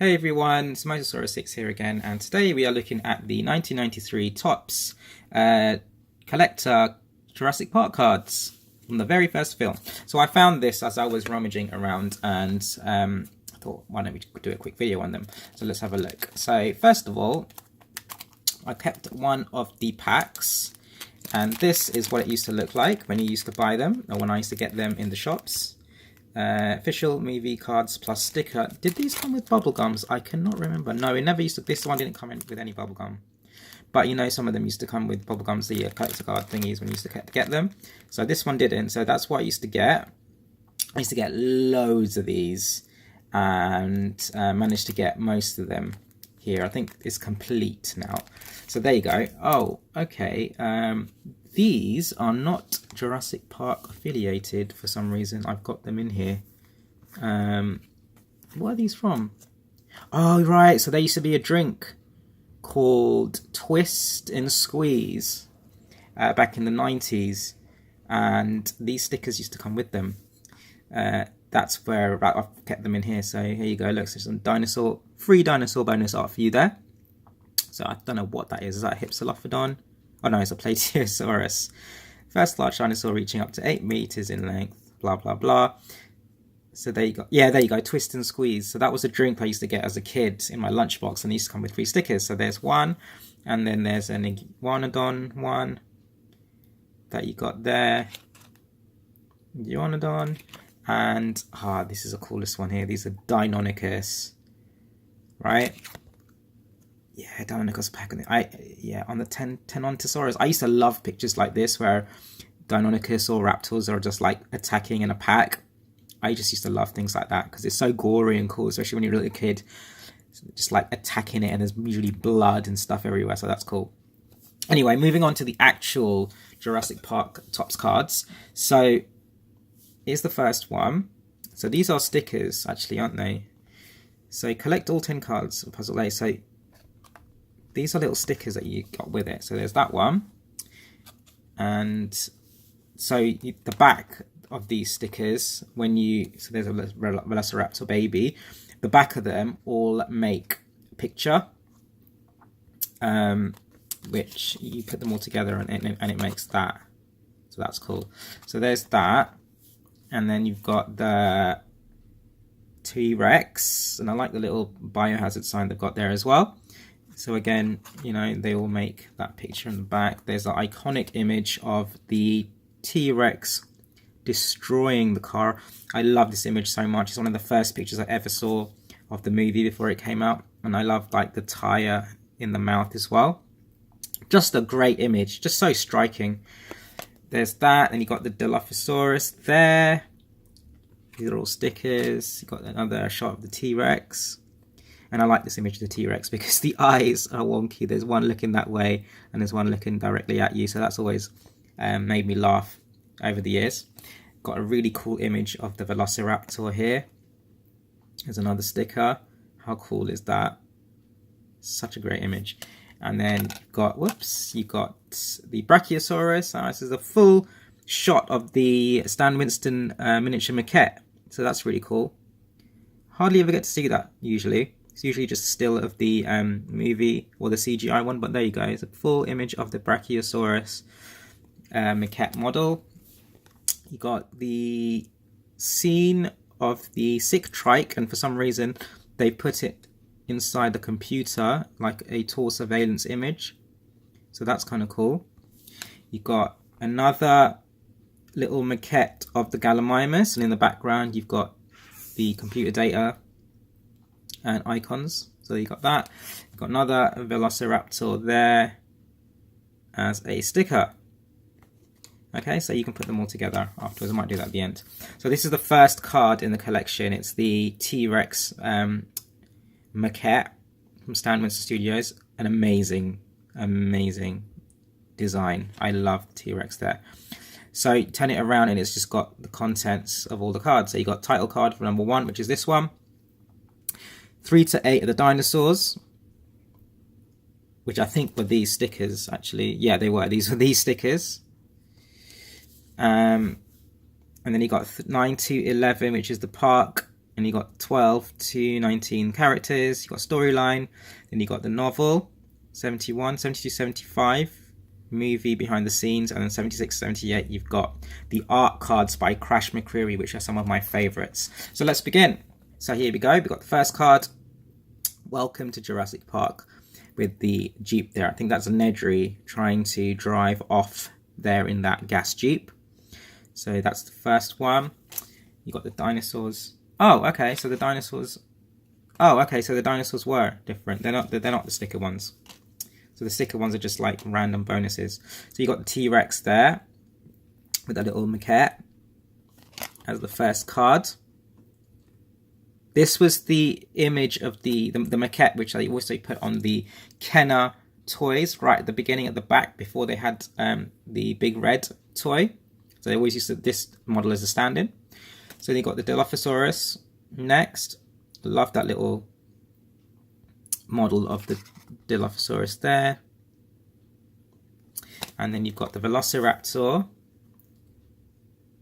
Hey everyone, it's Mosasaurus6 here again, and today we are looking at the 1993 Topps collector Jurassic Park cards from the very first film. So I found this as I was rummaging around, and I thought, why don't we do a quick video on them? So let's have a look. So first of all, I kept one of the packs, and this is what it used to look like when you used to buy them, or when I used to get them in the shops. Official movie cards plus sticker. Did these come with bubble gums? I cannot remember. No, it never used to. This one didn't come in with any bubble gum. But you know, some of them used to come with bubble gums, the collector card thingies when you used to get them. So this one didn't. So that's what I used to get. I used to get loads of these, and managed to get most of them here. I think it's complete now. So there you go. Oh, okay. These are not Jurassic Park affiliated for some reason. I've got them in here. What are these from? Oh, right. So there used to be a drink called Twist and Squeeze back in the 90s. And these stickers used to come with them. That's where I've kept them in here. So here you go. Look, there's some free dinosaur bonus art for you there. So I don't know what that is. Is that a Hypsilophodon? Oh no, it's a Plateosaurus. First large dinosaur reaching up to 8 meters in length, blah, blah, blah. So there you go. Yeah, there you go, Twist and Squeeze. So that was a drink I used to get as a kid in my lunchbox, and these used to come with free stickers. So there's one, and then there's an Iguanodon one that you got there. Iguanodon. And, this is the coolest one here. These are Deinonychus, right? Yeah, Deinonychus pack. On the Tenontosaurus. I used to love pictures like this where Deinonychus or raptors are just like attacking in a pack. I just used to love things like that because it's so gory and cool, especially when you're a little kid. Just like attacking it, and there's usually blood and stuff everywhere, so that's cool. Anyway, moving on to the actual Jurassic Park Topps cards. So here's the first one. So these are stickers, actually, aren't they? So collect all 10 cards of Puzzle A. So these are little stickers that you got with it. So there's that one. And so the back of these stickers, so there's a Velociraptor baby, the back of them all make a picture, which you put them all together and it makes that. So that's cool. So there's that. And then you've got the T-Rex, and I like the little biohazard sign they've got there as well. So again, you know, they all make that picture in the back. There's an iconic image of the T-Rex destroying the car. I love this image so much. It's one of the first pictures I ever saw of the movie before it came out. And I love like the tire in the mouth as well. Just a great image, just so striking. There's that, and you got the Dilophosaurus there. These are all stickers. You got another shot of the T-Rex. And I like this image of the T-Rex because the eyes are wonky. There's one looking that way and there's one looking directly at you. So that's always made me laugh over the years. Got a really cool image of the Velociraptor here. There's another sticker. How cool is that? Such a great image. And then you've got, you got the Brachiosaurus. This is a full shot of the Stan Winston miniature maquette. So that's really cool. Hardly ever get to see that usually. It's usually just still of the movie or the CGI one, but there you go. It's a full image of the Brachiosaurus maquette model. You got the scene of the sick trike, and for some reason they put it inside the computer like a tour surveillance image. So that's kind of cool. You got another little maquette of the Gallimimus, and in the background you've got the computer data and icons. So you got that. You've got another Velociraptor there as a sticker. Okay, so you can put them all together afterwards. I might do that at the end. So this is the first card in the collection. It's the T-Rex maquette from Stan Winston Studios. An amazing design. I love the T-Rex there. So you turn it around and it's just got the contents of all the cards. So you got title card for number 1, which is this one. 3 to 8 are the dinosaurs, which I think were these stickers actually. Yeah, they were. These were these stickers. And then you got 9 to 11, which is the park and you got 12 to 19 characters. You got storyline, then you got the novel, 71, 72, 75, movie behind the scenes, and then 76, 78 you've got the art cards by Crash McCreary, which are some of my favorites. So let's begin. So here we go. We've got the first card, Welcome to Jurassic Park, with the Jeep there. I think that's a Nedry trying to drive off there in that gas Jeep. So that's the first one. You got the dinosaurs. Oh, okay, so the dinosaurs. Oh, okay, so the dinosaurs were different. They're not the sticker ones. So the sticker ones are just like random bonuses. So you got the T-Rex there with a little maquette as the first card. This was the image of the maquette, which they also put on the Kenner toys right at the beginning at the back before they had the big red toy. So they always used this model as a stand-in. So you got the Dilophosaurus next. Love that little model of the Dilophosaurus there. And then you've got the Velociraptor.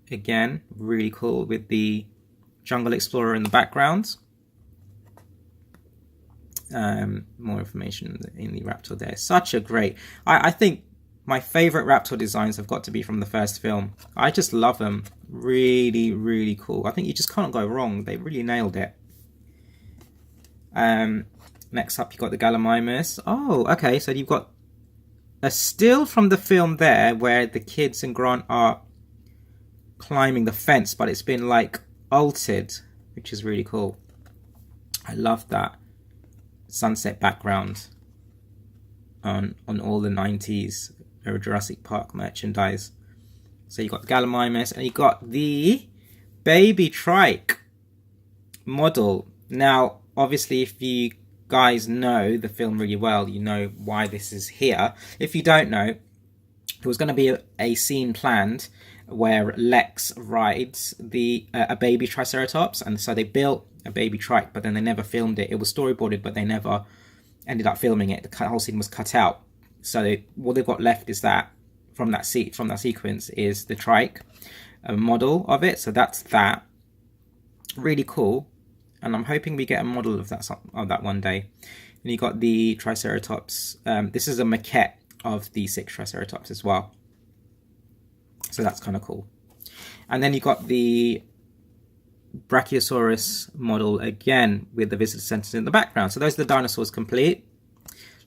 Again, really cool with the Jungle Explorer in the background. More information in the Raptor there. Such a great... I think my favourite Raptor designs have got to be from the first film. I just love them. Really, really cool. I think you just can't go wrong. They really nailed it. Next up, you've got the Gallimimus. Oh, okay. So you've got a still from the film there where the kids and Grant are climbing the fence, but it's been like altered, which is really cool. I love that sunset background on all the 90s Jurassic Park merchandise. So you got the Gallimimus and you got the Baby Trike model. Now, obviously, if you guys know the film really well, you know why this is here. If you don't know, there was going to be a scene planned where Lex rides a baby Triceratops, and so they built a baby trike, but then they never filmed it. It was storyboarded, but they never ended up filming it. The whole scene was cut out. So what they've got left is that from that sequence is the trike, a model of it. So that's that. Really cool, and I'm hoping we get a model of that one day. And you got the Triceratops. This is a maquette of the 6 Triceratops as well. So that's kind of cool. And then you got the Brachiosaurus model again with the visitor centers in the background. So those are the dinosaurs complete.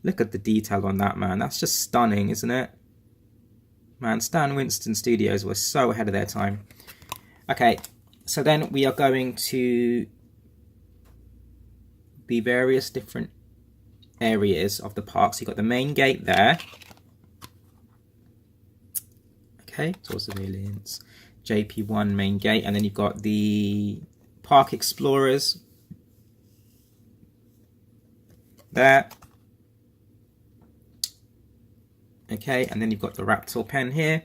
Look at the detail on that, man. That's just stunning, isn't it? Man, Stan Winston Studios were so ahead of their time. Okay, so then we are going to the various different areas of the park. So you've got the main gate there. Okay, towards the Millions. JP1 main gate. And then you've got the Park Explorers there. Okay, and then you've got the Raptor pen here.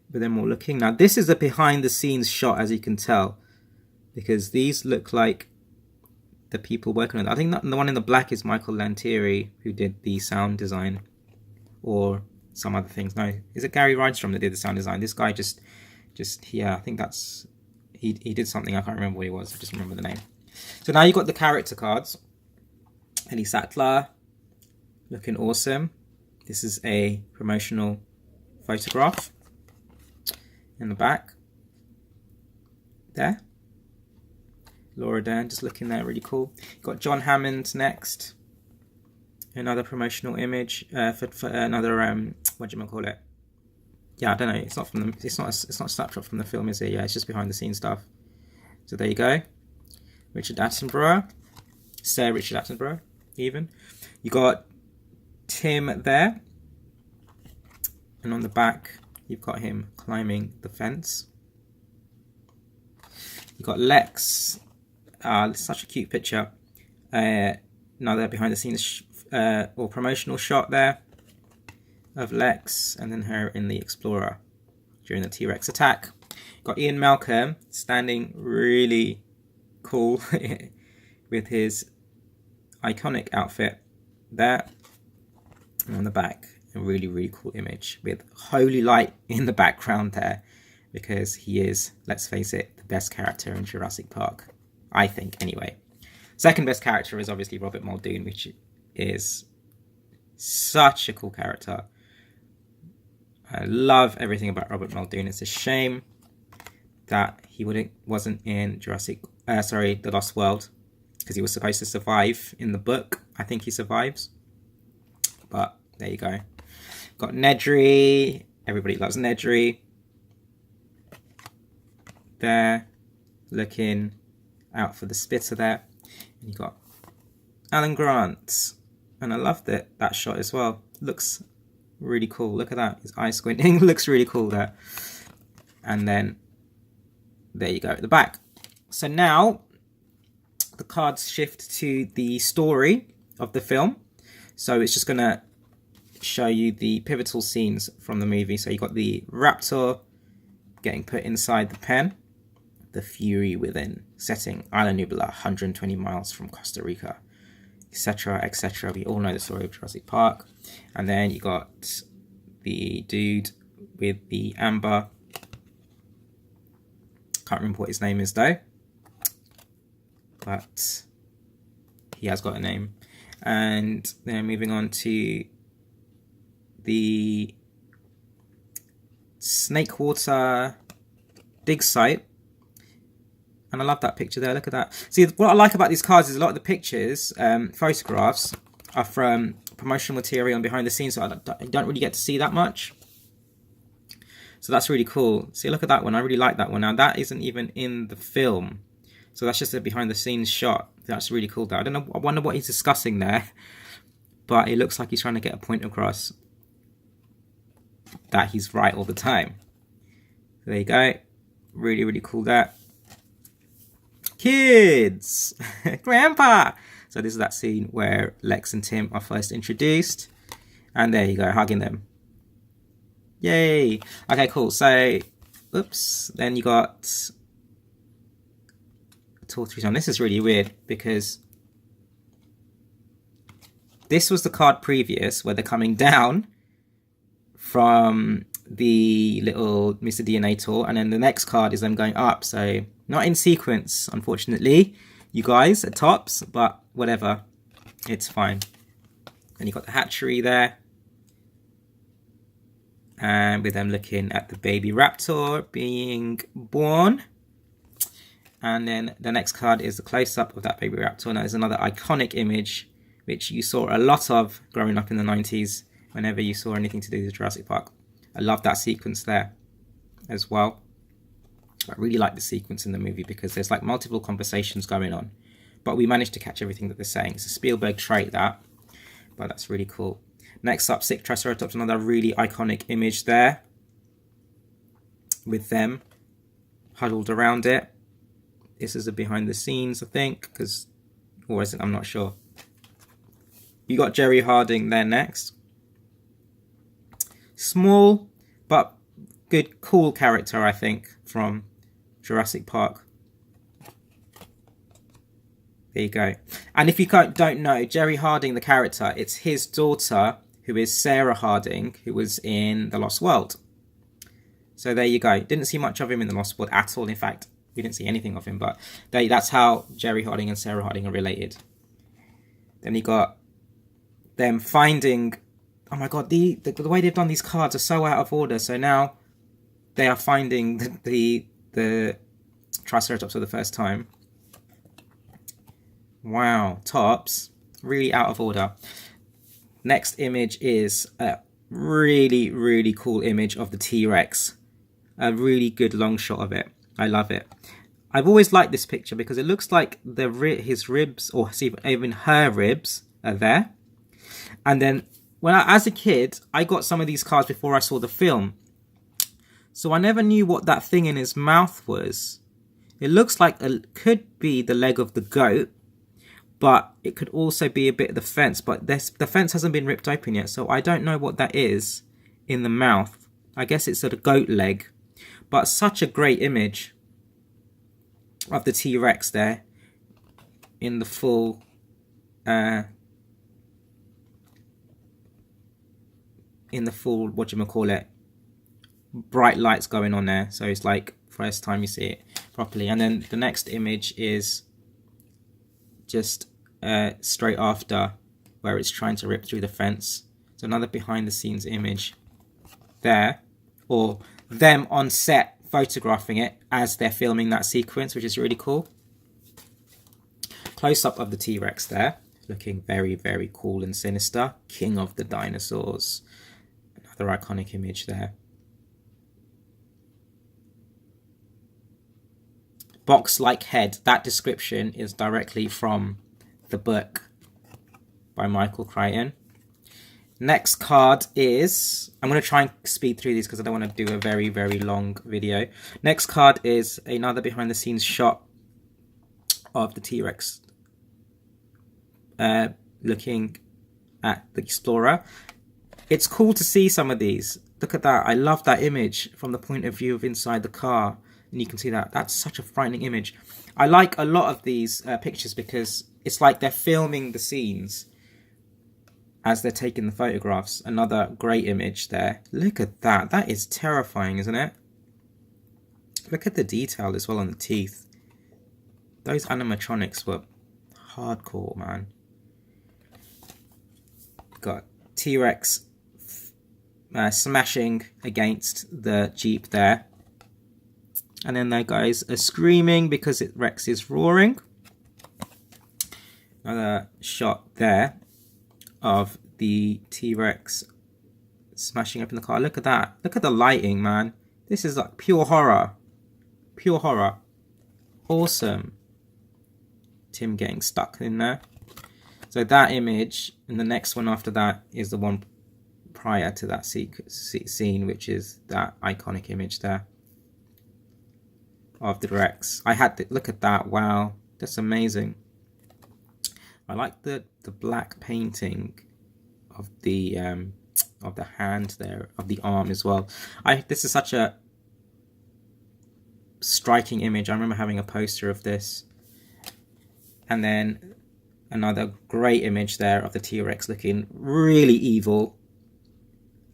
But then we're looking. Now, this is a behind the scenes shot, as you can tell, because these look like the people working on it. I think the one in the black is Michael Lantieri, who did the sound design, or some other things. No, is it Gary Rydstrom that did the sound design? This guy just yeah, I think that's he did something. I can't remember what he was. I just remember the name. So now you've got the character cards. Ellie Sattler, looking awesome. This is a promotional photograph in the back there. Laura Dern just looking there, really cool. Got John Hammond next. Another promotional image for another what do you call it? Yeah, I don't know. It's not from the. It's not a snapshot from the film, is it? Yeah, it's just behind the scenes stuff. So there you go. Richard Attenborough, Sir Richard Attenborough, even. You got Tim there, and on the back you've got him climbing the fence. You got Lex. Such a cute picture. Another behind the scenes or promotional shot there of Lex, and then her in the Explorer during the T-Rex attack. Got Ian Malcolm standing really cool with his iconic outfit there. And on the back, a really, really cool image with Holy Light in the background there, because he is, let's face it, the best character in Jurassic Park. I think, anyway. Second best character is obviously Robert Muldoon, which is such a cool character. I love everything about Robert Muldoon. It's a shame that he wasn't in The Lost World, because he was supposed to survive in the book. I think he survives. But there you go. Got Nedry. Everybody loves Nedry. There, looking out for the spitter there. And you got Alan Grant. And I loved that shot as well. Looks really cool. Look at that. His eye squinting. Looks really cool there. And then there you go at the back. So now the cards shift to the story of the film. So it's just going to show you the pivotal scenes from the movie. So you got the raptor getting put inside the pen. The fury within, setting Isla Nublar 120 miles from Costa Rica, etc., etc. We all know the story of Jurassic Park. And then you got the dude with the amber. Can't remember what his name is though, but he has got a name. And then moving on to the Snakewater dig site. And I love that picture there. Look at that. See, what I like about these cards is a lot of the pictures, photographs, are from promotional material and behind the scenes, so I don't really get to see that much. So that's really cool. See, look at that one. I really like that one. Now, that isn't even in the film. So that's just a behind the scenes shot. That's really cool, though. I don't know. I wonder what he's discussing there. But it looks like he's trying to get a point across that he's right all the time. So there you go. Really, really cool that. Kids! Grandpa! So this is that scene where Lex and Tim are first introduced. And there you go, hugging them. Yay! Okay, cool. So, oops. Then you got Tortoise on. This is really weird because this was the card previous where they're coming down from the little Mr. DNA tour, and then the next card is them going up. So not in sequence, unfortunately, you guys at tops, but whatever, it's fine. And you got the hatchery there, and with them looking at the baby raptor being born. And then the next card is the close-up of that baby raptor. Now there's another iconic image which you saw a lot of growing up in the 90s whenever you saw anything to do with Jurassic Park. I love that sequence there as well. I really like the sequence in the movie because there's like multiple conversations going on, but we managed to catch everything that they're saying. It's a Spielberg trait, that, but that's really cool. Next up, Sick Triceratops, another really iconic image there with them huddled around it. This is a behind the scenes, I think, or is it? I'm not sure. You got Jerry Harding there next. Small, but good, cool character, I think, from Jurassic Park. There you go. And if you don't know, Jerry Harding, the character, it's his daughter, who is Sarah Harding, who was in The Lost World. So there you go. Didn't see much of him in The Lost World at all. In fact, we didn't see anything of him, but that's how Jerry Harding and Sarah Harding are related. Then you got them finding... Oh my god, the way they've done these cards are so out of order. So now they are finding the Triceratops for the first time. Wow, tops. Really out of order. Next image is a really, really cool image of the T-Rex. A really good long shot of it. I love it. I've always liked this picture because it looks like his ribs, or even her ribs, are there. And then as a kid, I got some of these cards before I saw the film. So I never knew what that thing in his mouth was. It looks like could be the leg of the goat, but it could also be a bit of the fence. But the fence hasn't been ripped open yet, so I don't know what that is in the mouth. I guess it's a goat leg. But such a great image of the T-Rex there in the full... whatchamacallit, bright lights going on there. So it's like first time you see it properly. And then the next image is just straight after where it's trying to rip through the fence. So another behind the scenes image there, or them on set photographing it as they're filming that sequence, which is really cool. Close up of the T-Rex there, looking very, very cool and sinister. King of the dinosaurs. Another iconic image there. Box-like head. That description is directly from the book by Michael Crichton. Next card is, I'm going to try and speed through these because I don't want to do a very, very long video. Next card is another behind the scenes shot of the T-Rex looking at the Explorer. It's cool to see some of these. Look at that. I love that image from the point of view of inside the car. And you can see that. That's such a frightening image. I like a lot of these pictures because it's like they're filming the scenes as they're taking the photographs. Another great image there. Look at that. That is terrifying, isn't it? Look at the detail as well on the teeth. Those animatronics were hardcore, man. Got T-Rex smashing against the Jeep there. And then their guys are screaming because Rex is roaring. Another shot there of the T-Rex smashing up in the car. Look at that. Look at the lighting, man. This is like pure horror. Pure horror. Awesome. Tim getting stuck in there. So that image, and the next one after that is the one prior to that scene, which is that iconic image there of the Rex. I had to look at that. Wow, that's amazing. I like the black painting of the hand there, of the arm as well. This is such a striking image. I remember having a poster of this. And then another great image there of the T-Rex looking really evil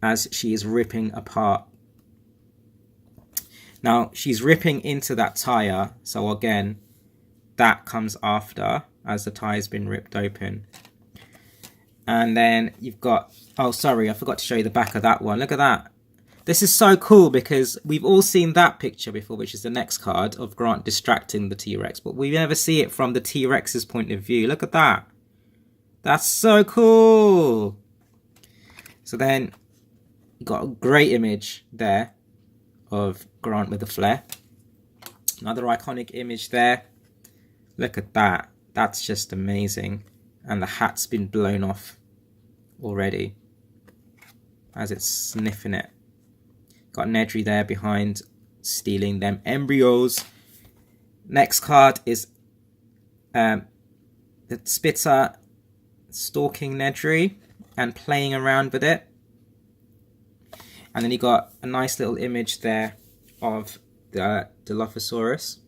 as she is ripping apart. Now, she's ripping into that tire. So again, that comes after as the tire's been ripped open. And then you've got, oh, sorry, I forgot to show you the back of that one. Look at that. This is so cool because we've all seen that picture before, which is the next card of Grant distracting the T-Rex. But we never see it from the T-Rex's point of view. Look at that. That's so cool. So then you got a great image there of Grant with the flare. Another iconic image there. Look at that. That's just amazing. And the hat's been blown off already as it's sniffing it. Got Nedry there behind stealing them embryos. Next card is the Spitter stalking Nedry and playing around with it. And then you got a nice little image there of the Dilophosaurus.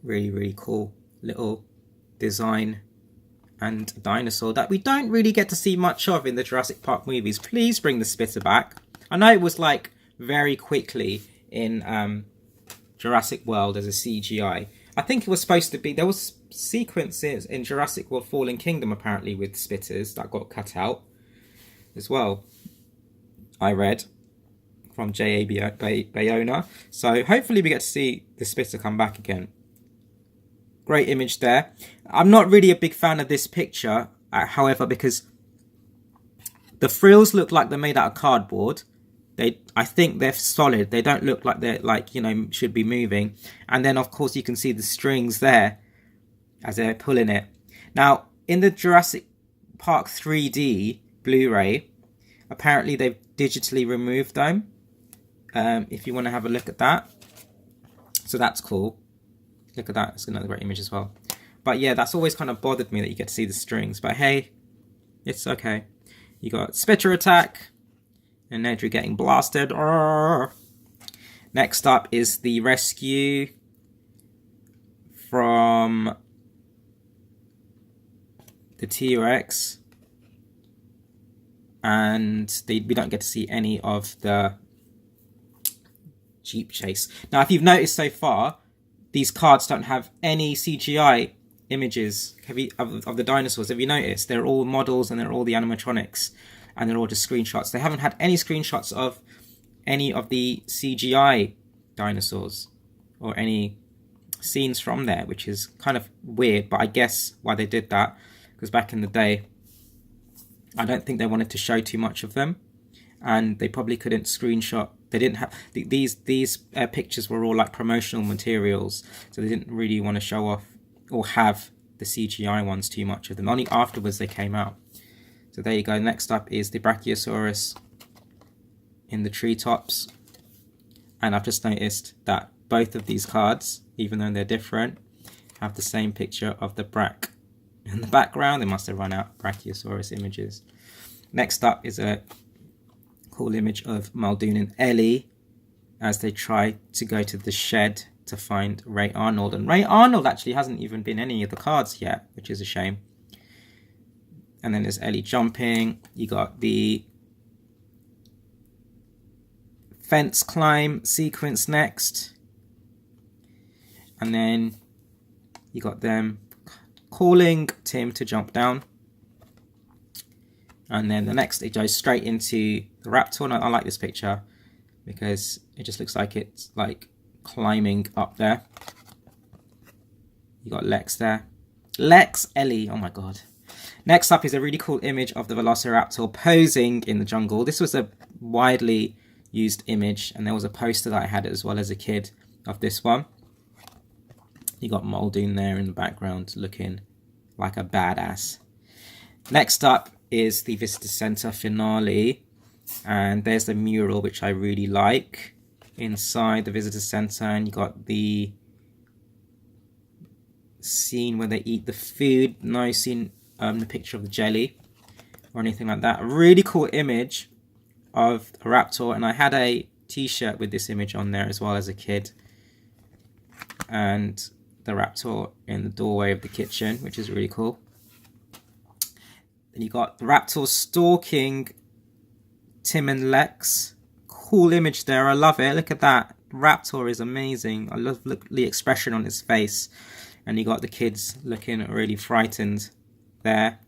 Really, really cool little design and dinosaur that we don't really get to see much of in the Jurassic Park movies. Please bring the Spitter back. I know it was like very quickly in Jurassic World as a CGI. I think it was supposed to be, there was sequences in Jurassic World Fallen Kingdom apparently with Spitters that got cut out as well. I read from J.A. Bayona. So hopefully we get to see the Spitter come back again. Great image there. I'm not really a big fan of this picture, however, because the frills look like they're made out of cardboard. I think they're solid. They don't look like they're should be moving. And then of course you can see the strings there as they're pulling it. Now in the Jurassic Park 3D Blu-ray, apparently they've digitally removed them. If you want to have a look at that. So that's cool. Look at that. It's another great image as well. But yeah, that's always kind of bothered me that you get to see the strings. But hey, it's okay. You got Spitter attack. And Nedry getting blasted. Arrgh. Next up is the rescue from the T-Rex. And we don't get to see any of the Jeep chase. Now, if you've noticed so far, these cards don't have any CGI images of the dinosaurs, have you noticed? They're all models and they're all the animatronics and they're all just screenshots. They haven't had any screenshots of any of the CGI dinosaurs or any scenes from there, which is kind of weird, but I guess why they did that, because back in the day, I don't think they wanted to show too much of them, and they probably couldn't screenshot. They didn't have these pictures were all like promotional materials, so they didn't really want to show off or have the CGI ones too much of them. Only afterwards they came out. So there you go. Next up is the Brachiosaurus in the treetops, and I've just noticed that both of these cards, even though they're different, have the same picture of the Brach in the background. They must have run out Brachiosaurus images. Next up is a cool image of Muldoon and Ellie as they try to go to the shed to find Ray Arnold. And Ray Arnold actually hasn't even been any of the cards yet, which is a shame. And then there's Ellie jumping. You got the fence climb sequence next. And then you got them calling Tim to jump down. And then the next, it goes straight into the raptor. And I like this picture because it just looks like it's like climbing up there. You got Lex there. Lex, Ellie, oh my god. Next up is a really cool image of the Velociraptor posing in the jungle. This was a widely used image, and there was a poster that I had as well as a kid of this one. You got Muldoon there in the background looking like a badass. Next up is the Visitor Center finale, and there's the mural which I really like inside the Visitor Center, and you got the scene where they eat the food. No scene, the picture of the jelly or anything like that. A really cool image of a raptor, and I had a t-shirt with this image on there as well as a kid, and the raptor in the doorway of the kitchen, which is really cool. Then you got the raptor stalking Tim and Lex. Cool image there, I love it. Look at that. Raptor is amazing. I love the expression on his face. And you got the kids looking really frightened there.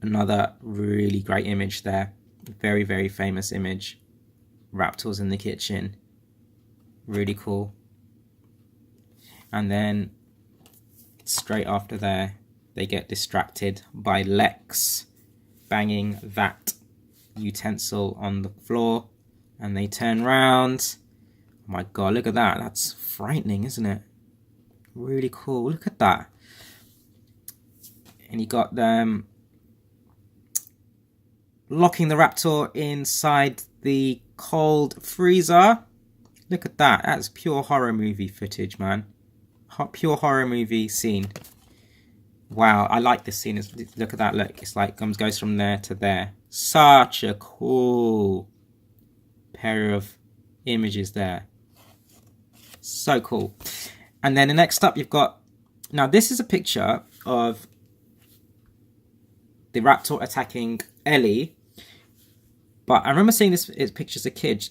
Another really great image there. Very, very famous image. Raptors in the kitchen. Really cool. And then straight after there, they get distracted by Lex banging that utensil on the floor, and they turn round. Oh my god, look at that. That's frightening, isn't it? Really cool. Look at that. And you got them locking the raptor inside the cold freezer. Look at that. That's pure horror movie footage, man. Pure horror movie scene. Wow, I like this scene. Look at that. Look, it's like goes from there to there. Such a cool pair of images there. So cool. And then the next up you've got, now this is a picture of the raptor attacking Ellie. But I remember seeing this picture as a kid,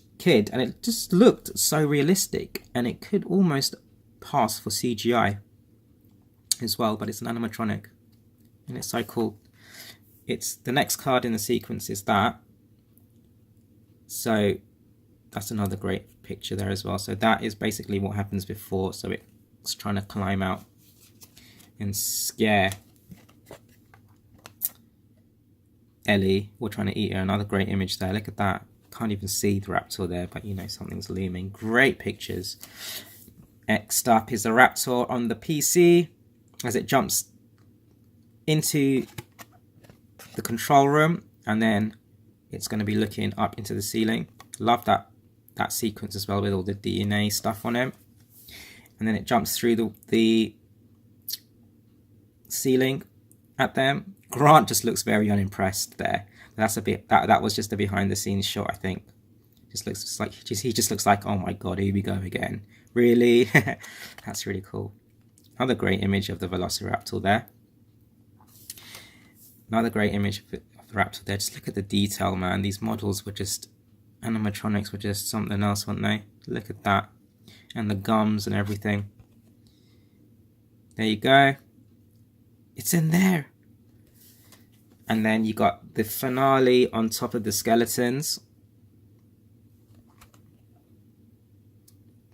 and it just looked so realistic, and it could almost pass for CGI as well, but it's an animatronic, and it's so cool. It's the next card in the sequence is that. So that's another great picture there as well. So that is basically what happens before. So it's trying to climb out and scare Ellie, or trying to eat her. Another great image there. Look at that. Can't even see the raptor there, but you know something's looming. Great pictures. Next up is the raptor on the PC as it jumps into the control room, and then it's going to be looking up into the ceiling. Love that sequence as well with all the DNA stuff on it. And then it jumps through the ceiling at them. Grant just looks very unimpressed there. That's a bit that was just a behind the scenes shot, I think. Just looks just like he just looks like, oh my god, here we go again. Really? That's really cool. Another great image of the Velociraptor there. Another great image of the raptor there. Just look at the detail, man. These models were just, animatronics were just something else, weren't they? Look at that. And the gums and everything. There you go. It's in there. And then you got the finale on top of the skeletons.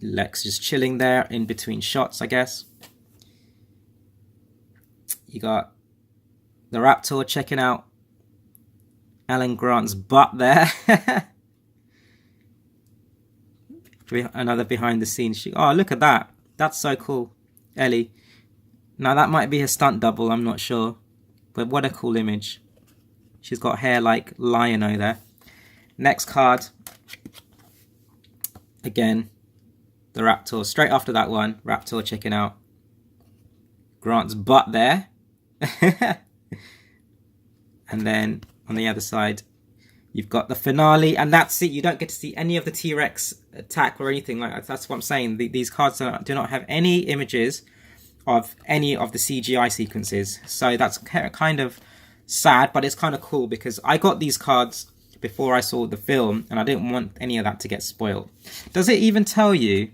Lex just chilling there in between shots, I guess. You got the raptor checking out Alan Grant's butt there. Another behind the scenes shoot. Oh, look at that. That's so cool. Ellie. Now that might be a stunt double, I'm not sure. But what a cool image. She's got hair like Lion-O there. Next card. Again, the raptor. Straight after that one, raptor checking out Grant's butt there. And then on the other side, you've got the finale, and that's it. You don't get to see any of the T-Rex attack or anything like that. That's what I'm saying. These cards do not have any images of any of the CGI sequences. So that's kind of sad, but it's kind of cool because I got these cards before I saw the film, and I didn't want any of that to get spoiled. Does it even tell you?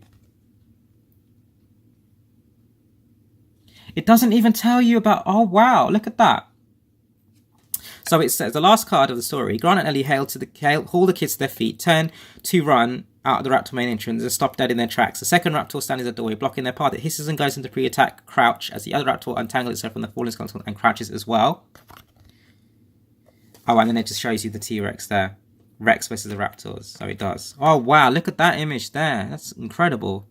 It doesn't even tell you about... Oh, wow. Look at that. So it says, the last card of the story, Grant and Ellie haul the kids to their feet, turn to run out of the raptor main entrance and stop dead in their tracks. The second raptor stands at the doorway, blocking their path. It hisses and goes into pre-attack crouch as the other raptor untangles itself from the fallen skeleton and crouches as well. Oh, and then it just shows you the T-Rex there. Rex versus the raptors. So it does. Oh, wow. Look at that image there. That's incredible.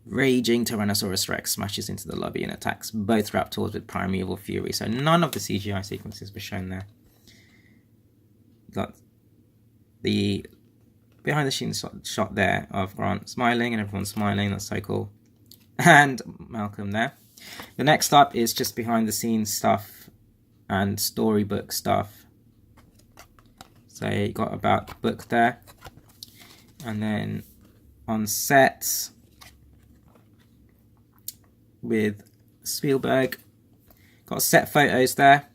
Raging Tyrannosaurus Rex smashes into the lobby and attacks both raptors with primeval fury. So none of the CGI sequences were shown there. Got the behind the scenes shot there of Grant smiling and everyone smiling. That's so cool. And Malcolm there. The next up is just behind the scenes stuff and storybook stuff. So you got about the book there. And then on set with Spielberg, got set photos there.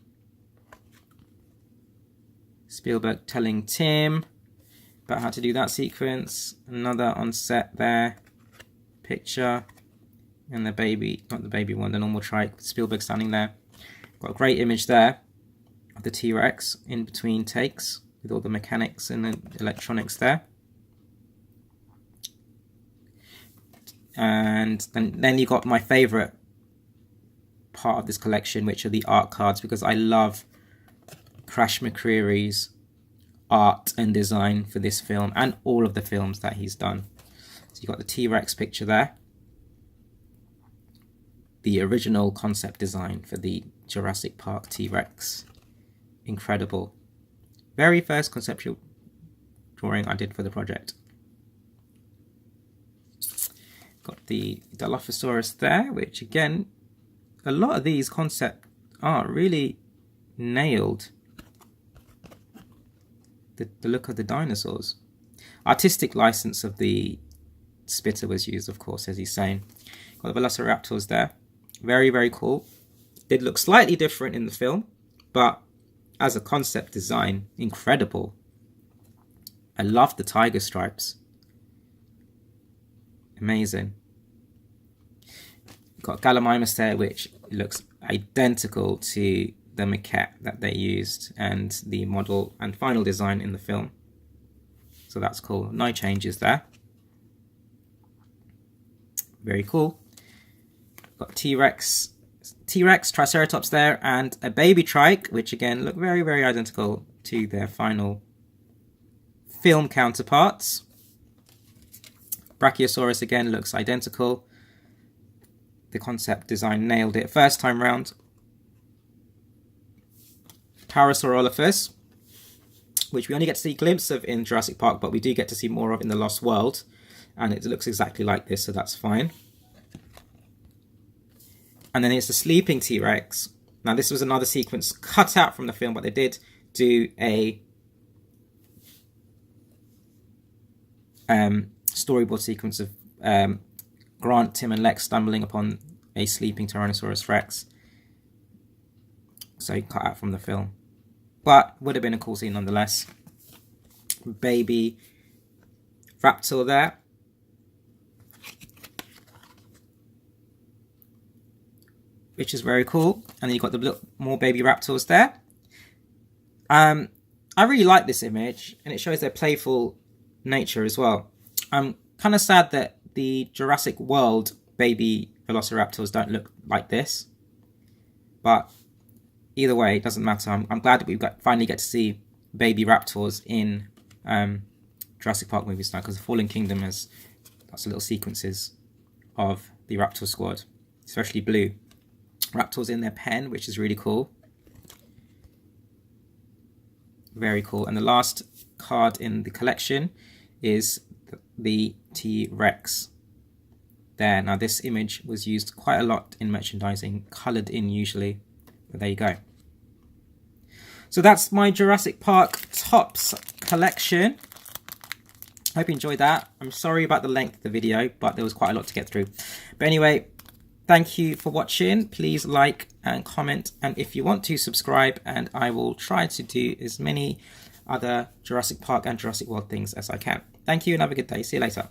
Spielberg telling Tim about how to do that sequence. Another on set there picture, and the baby, not the baby one, the normal trike, Spielberg standing there. Got a great image there of the T-Rex in between takes with all the mechanics and the electronics there. And then you got my favorite part of this collection, which are the art cards, because I love Crash McCreary's art and design for this film and all of the films that he's done. So you got the T-Rex picture there, the original concept design for the Jurassic Park T-Rex. Incredible. Very first conceptual drawing I did for the project. Got the Dilophosaurus there, which again, a lot of these concept art really nailed the look of the dinosaurs. Artistic license of the spitter was used, of course, as he's saying. Got the Velociraptors there. Very, very cool. Did look slightly different in the film, but as a concept design, incredible. I love the tiger stripes. Amazing. Got Gallimimus there, which looks identical to the maquette that they used and the model and final design in the film. So that's cool. No changes there. Very cool. Got T-Rex, Triceratops there, and a baby trike, which again look very, very identical to their final film counterparts. Brachiosaurus again looks identical. The concept design nailed it first time round. Parasaurolophus, which we only get to see a glimpse of in Jurassic Park, but we do get to see more of in the Lost World, and it looks exactly like this, so that's fine. And then it's the sleeping T-Rex. Now this was another sequence cut out from the film, but they did do a storyboard sequence of Grant, Tim and Lex stumbling upon a sleeping Tyrannosaurus Rex. So cut out from the film. But would have been a cool scene nonetheless. Baby raptor there. which is very cool. And then you've got the more baby raptors there. I really like this image, and it shows their playful nature as well. I'm kind of sad that the Jurassic World baby velociraptors don't look like this, but either way, it doesn't matter. I'm glad that we finally get to see baby raptors in Jurassic Park movies now, because the Fallen Kingdom has lots of little sequences of the raptor squad, especially Blue. Raptors in their pen, which is really cool. Very cool. And the last card in the collection is the T-Rex there. Now this image was used quite a lot in merchandising, coloured in usually, but there you go. So that's my Jurassic Park Topps collection. Hope you enjoyed that. I'm sorry about the length of the video, but there was quite a lot to get through. But anyway, thank you for watching. Please like and comment, and if you want to, subscribe, and I will try to do as many other Jurassic Park and Jurassic World things as I can. Thank you and have a good day. See you later.